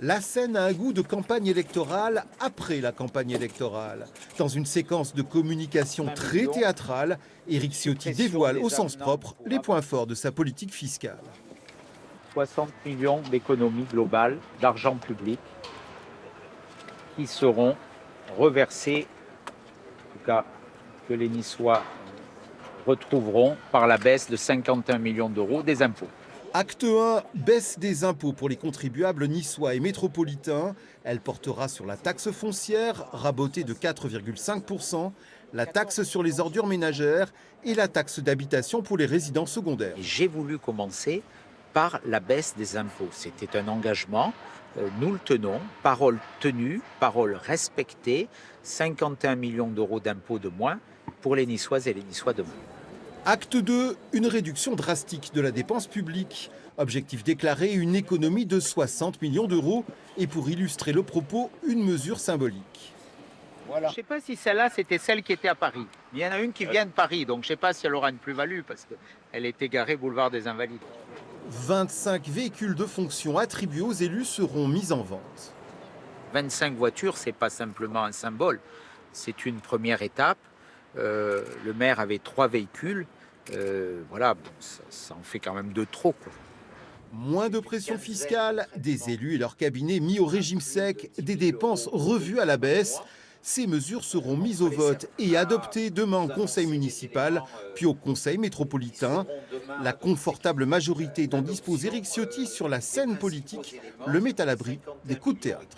La scène a un goût de campagne électorale après la campagne électorale. Dans une séquence de communication très théâtrale, Éric Ciotti dévoile au sens propre les points forts de sa politique fiscale. 60 millions d'économies globales d'argent public qui seront reversés, en tout cas que les Niçois retrouveront par la baisse de 51 millions d'euros des impôts. Acte 1, baisse des impôts pour les contribuables niçois et métropolitains. Elle portera sur la taxe foncière, rabotée de 4,5%, la taxe sur les ordures ménagères et la taxe d'habitation pour les résidents secondaires. J'ai voulu commencer par la baisse des impôts. C'était un engagement, nous le tenons, parole tenue, parole respectée, 51 millions d'euros d'impôts de moins pour les Niçoises et les Niçois demain. Acte 2, une réduction drastique de la dépense publique. Objectif déclaré, une économie de 60 millions d'euros. Et pour illustrer le propos, une mesure symbolique. Voilà. Je ne sais pas si celle-là, c'était celle qui était à Paris. Il y en a une qui vient de Paris, donc je ne sais pas si elle aura une plus-value parce qu'elle est garée boulevard des Invalides. 25 véhicules de fonction attribués aux élus seront mis en vente. 25 voitures, ce n'est pas simplement un symbole, c'est une première étape. Le maire avait 3 véhicules. Voilà, bon, ça en fait quand même de trop, quoi. Moins de pression fiscale, des élus et leurs cabinets mis au régime sec, des dépenses revues à la baisse. Ces mesures seront mises au vote et adoptées demain au conseil municipal, puis au conseil métropolitain. La confortable majorité dont dispose Éric Ciotti sur la scène politique le met à l'abri des coups de théâtre.